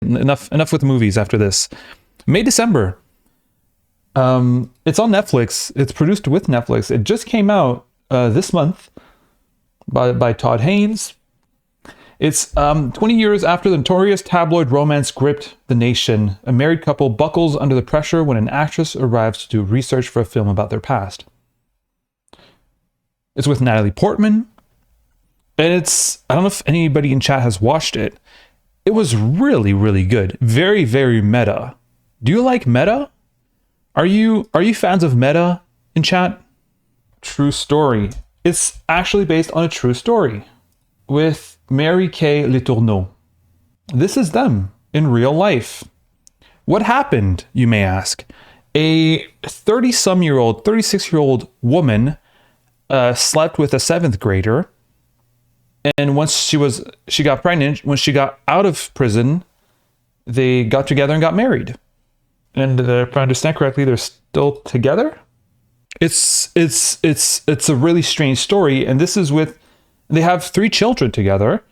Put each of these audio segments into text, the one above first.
Enough with movies after this. May, December. It's on Netflix. It's produced with Netflix. It just came out this month by Todd Haynes. It's 20 years after the notorious tabloid romance gripped the nation. A married couple buckles under the pressure when an actress arrives to do research for a film about their past. It's with Natalie Portman. And I don't know if anybody in chat has watched it. It was really, really good. Very, very meta. Do you like meta? Are you fans of meta in chat? True story. It's actually based on a true story with Mary Kay Letourneau. This is them in real life. What happened, you may ask? A 36-year-old woman slept with a 7th grader. And once she got pregnant, when she got out of prison, they got together and got married. And if I understand correctly, they're still together. It's a really strange story. And this is they have 3 children together.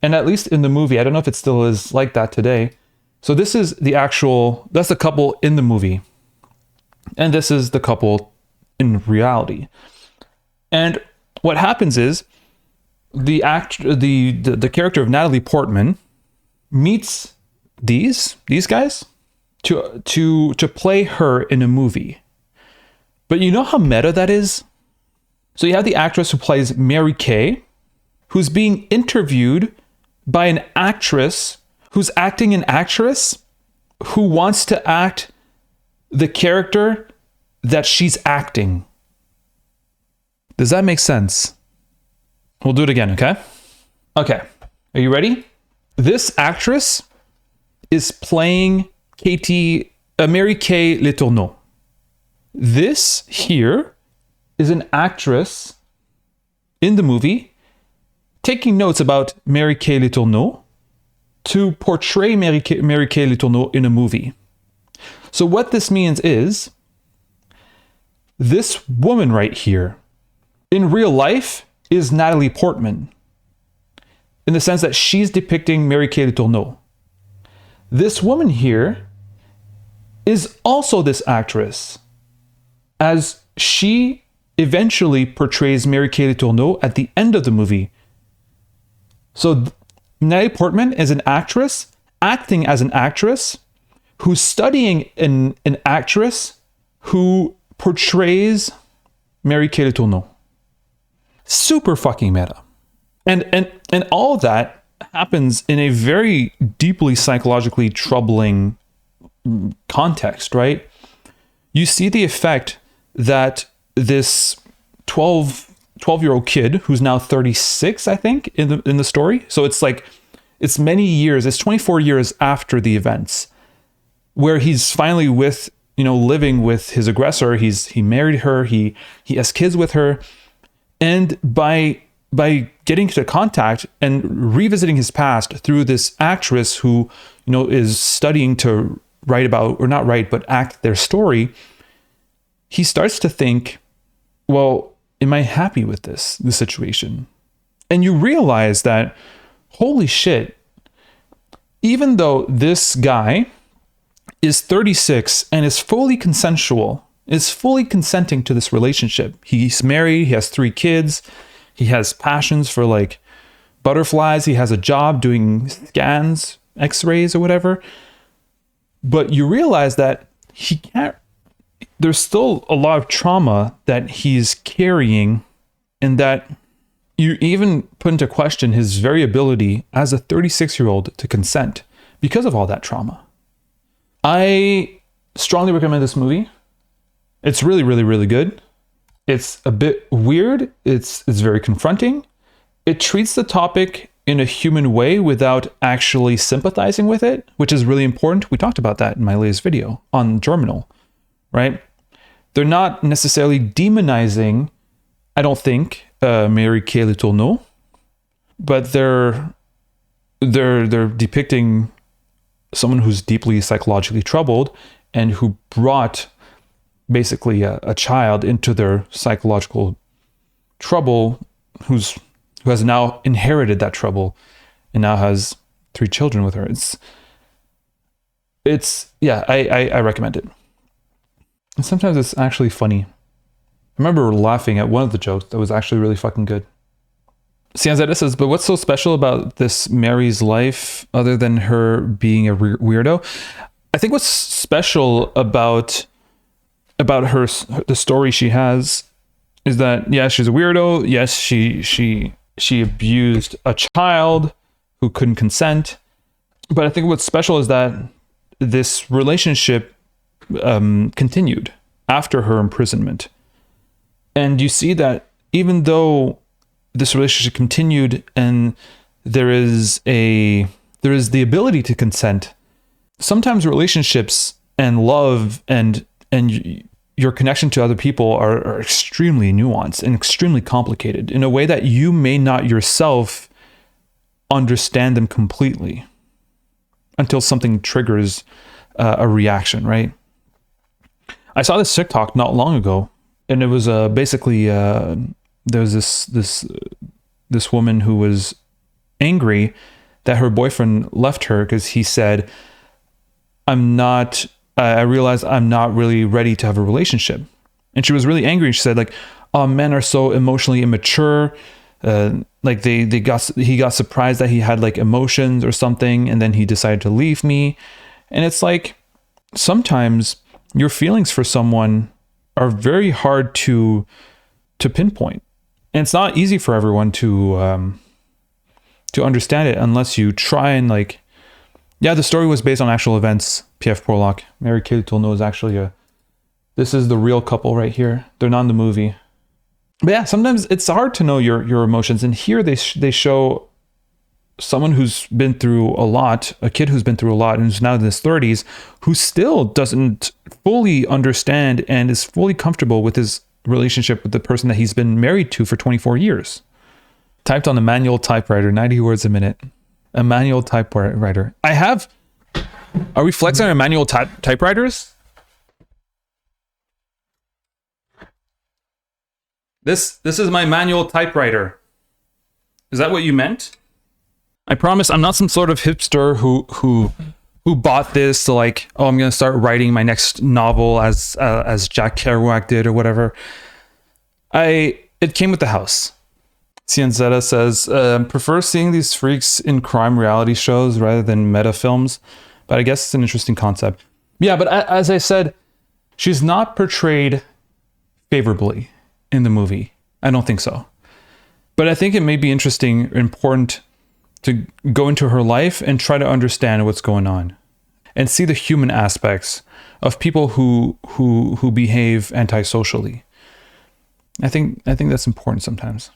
And at least in the movie, I don't know if it still is like that today. So this is that's the couple in the movie. And this is the couple in reality. And what happens is the character of Natalie Portman meets these guys to play her in a movie. But you know how meta that is? So you have the actress who plays Mary Kay, who's being interviewed by an actress who's acting an actress who wants to act the character that she's acting. Does that make sense? We'll do it again, okay? Okay, are you ready? This actress is playing Mary Kay Letourneau. This here is an actress in the movie taking notes about Mary Kay Letourneau to portray Mary Kay Letourneau in a movie. So what this means is this woman right here in real life is Natalie Portman in the sense that she's depicting Mary Kay Letourneau. This woman here is also this actress, as she eventually portrays Mary Kay Letourneau at the end of the movie. So Natalie Portman is an actress acting as an actress who's studying an actress who portrays Mary Kay Letourneau. Super fucking meta. And all that happens in a very deeply psychologically troubling context, right? You see the effect that this 12-year-old kid, who's now 36, I think, in the story. So it's many years, it's 24 years after the events, where he's finally living with his aggressor. He married her, he has kids with her. And by getting into contact and revisiting his past through this actress who, is studying to write about, or not write, but act their story, he starts to think, well, am I happy with this situation? And you realize that, holy shit, even though this guy is 36 and is fully consensual, is fully consenting to this relationship. He's married, he has 3 kids, he has passions for like butterflies, he has a job doing scans, x-rays or whatever. But you realize that there's still a lot of trauma that he's carrying, and that you even put into question his very ability as a 36-year-old to consent because of all that trauma. I strongly recommend this movie. It's really, really, really good. It's a bit weird. It's very confronting. It treats the topic in a human way without actually sympathizing with it, which is really important. We talked about that in my latest video on Germinal, right? They're not necessarily demonizing, I don't think, Mary Kay Letourneau, but they're depicting someone who's deeply psychologically troubled and who brought basically a child into their psychological trouble, who has now inherited that trouble and now has 3 children with her. It's, yeah, I recommend it. And sometimes it's actually funny. I remember laughing at one of the jokes that was actually really fucking good. Cianzetta says, but what's so special about this Mary's life other than her being a weirdo? I think what's special about her, the story she has, is that, yeah, she's a weirdo. Yes, she abused a child who couldn't consent. But I think what's special is that this relationship continued after her imprisonment. And you see that even though this relationship continued and there is the ability to consent, sometimes relationships and love and your connection to other people are extremely nuanced and extremely complicated in a way that you may not yourself understand them completely until something triggers a reaction, right? I saw this TikTok not long ago, and it was basically there was this woman who was angry that her boyfriend left her because he said, I realized I'm not really ready to have a relationship. And she was really angry. She said, like, oh, men are so emotionally immature. Like he got surprised that he had like emotions or something, and then he decided to leave me. And it's like, sometimes your feelings for someone are very hard to pinpoint. And it's not easy for everyone to understand it unless you try and like, yeah, the story was based on actual events. P.F. Porlock, Mary Kay Letourneau is actually this is the real couple right here. They're not in the movie. But yeah, sometimes it's hard to know your emotions. And here they show someone who's been through a lot, a kid who's been through a lot and who's now in his 30s, who still doesn't fully understand and is fully comfortable with his relationship with the person that he's been married to for 24 years. Typed on a manual typewriter, 90 words a minute. A manual typewriter. Are we flexing on manual typewriters? This is my manual typewriter. Is that what you meant? I promise I'm not some sort of hipster who bought this to like, oh, I'm gonna start writing my next novel as Jack Kerouac did or whatever. It came with the house. Cianzetta says, prefer seeing these freaks in crime reality shows rather than meta films, but I guess it's an interesting concept. Yeah, but as I said, she's not portrayed favorably in the movie. I don't think so. But I think it may be interesting, important to go into her life and try to understand what's going on and see the human aspects of people who behave antisocially. I think that's important sometimes.